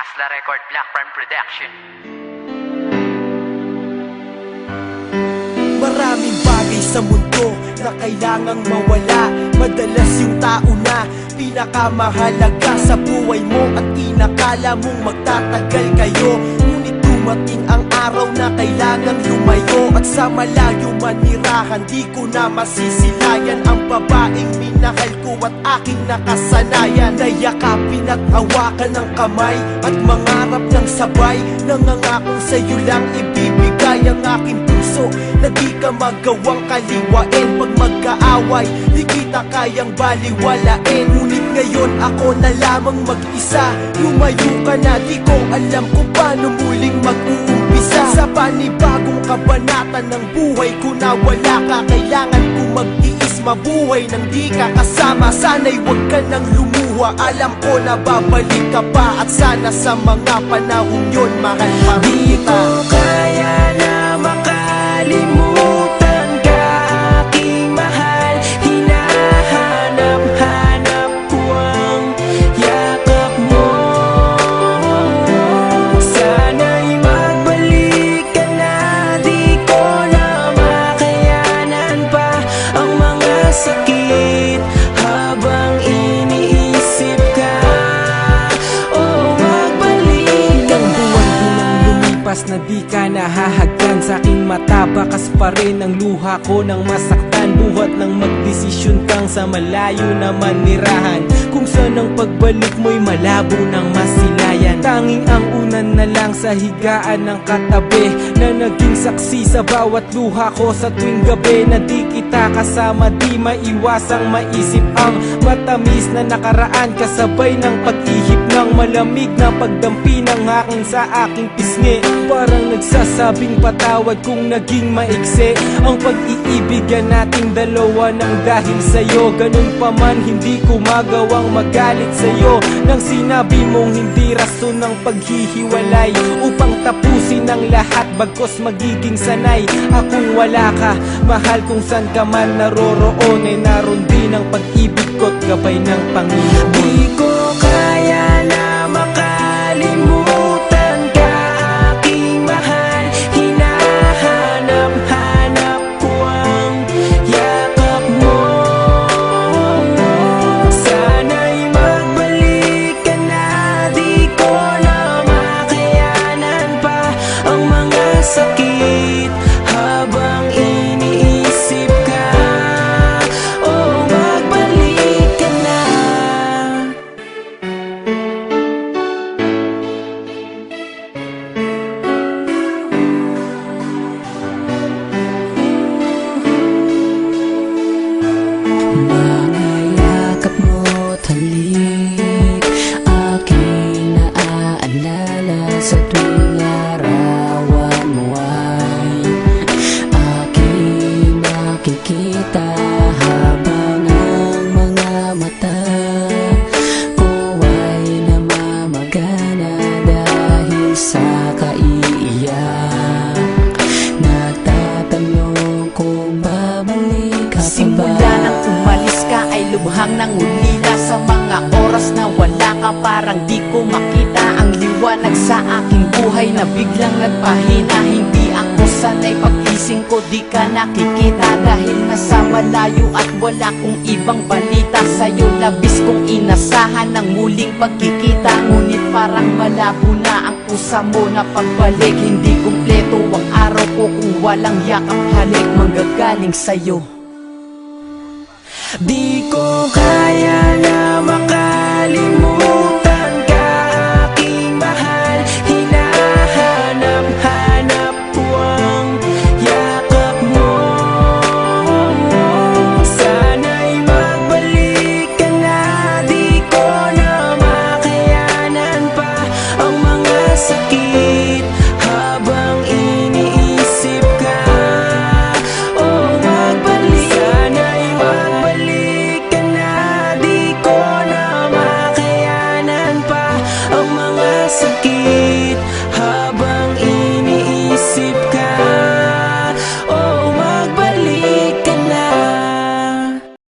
Hasla Record, Black Prime Production. Maraming bagay sa mundo na kailangang mawala. Madalas yung tao na pinakamahalaga sa buhay mo at inakala mong magtatagal kayo. Ngunit dumating ang araw na kailangang lumayo, at sa malayo manirahan di ko na masisilayan ang babaeng minahal ko at aking nakasanayan. Nayakapin at hawakan ng kamay at mangarap ng sabay. Nangangakong sa'yo lang ibibigay ang aking puso na di ka magawang kaliwain. Pag magkaaway, di kita kayang baliwalain. Ngunit ngayon ako na lamang mag-isa. Lumayo ka na, di ko alam kung paano muling mag-uumpisa. Sa panibagong kabanata ng buhay ko na wala ka, kailangan ko mag-iis mabuhay nang di ka kasama. Sana'y wag ka nang lumuha, alam ko na babalik ka pa. At sana sa mga panahon yun, mahal pa rin kita. Di ko kaya na makalimutan ka, aking mahal. Hinahanap-hanap ko ang yakap mo. Sana'y magbalik ka na, di ko na makayanan pa ang mga sakit habang iniisip ka. Oh, magbalik ka na. Lumipas na di ka nahahagkan sa aking mata, bakas pa rin ang luha ko nang masaktan. Buhat ng magdesisyon kang sa malayo na manirahan, kung saan ang pagbalik mo'y malabo ng masilayan. Tanging ang unan na lang sa higaan ng katabi, na naging saksi sa bawat luha ko sa tuwing gabi. Na di kita kasama, di maiwasang maisip ang matamis na nakaraan, kasabay ng pag-ihip ng malamig na pagdampi ng hangin sa aking pisngi. Parang nagsasabing patawad kung naging maiksi ang pag-iibigan nating dalawa ng dahil sa'yo. Ganun pa man, hindi ko magawang magalit sa'yo nang sinabi mong hindi rason ng paghihiwalay upang tapusin ang lahat, bagkos magiging sanay akong wala ka. Mahal, kung saan ka man naroroon, ay naroon din ang pag-ibig ko't gabay ng Panginoon. Di ko kaya na makalimutan ka, aking mahal. Hinahanap-hanap ko ang yakap mo. Sana'y magbalik ka na, di ko na makayanan pa ang mga sakit habang iniisip ka. Oh, magbalik ka na. Mga yakap mo't halik, aking naaalala sa tuwing larawan mo ay aking nakikita, habang ang mga mata ko ay namamagana dahil sa kaiiyak. Nagtatanong kung babalik ka pa ba. Simula nang umalis ka ay lubhang nangulila. Sa mga oras na wala ka, parang di ko makita ang liwanag sa aking buhay na biglang nagpahina. Hindi ako sanay, pag-ising ko di ka nakikita, dahil nasa malayo at wala kong ibang balita sa'yo. Labis kong inasahan ng muling pagkikita, ngunit parang malabo na ang pusa mo na pagbalik. Hindi kumpleto ang araw ko kung walang yakap, halik manggagaling sa'yo. Di ko kaya na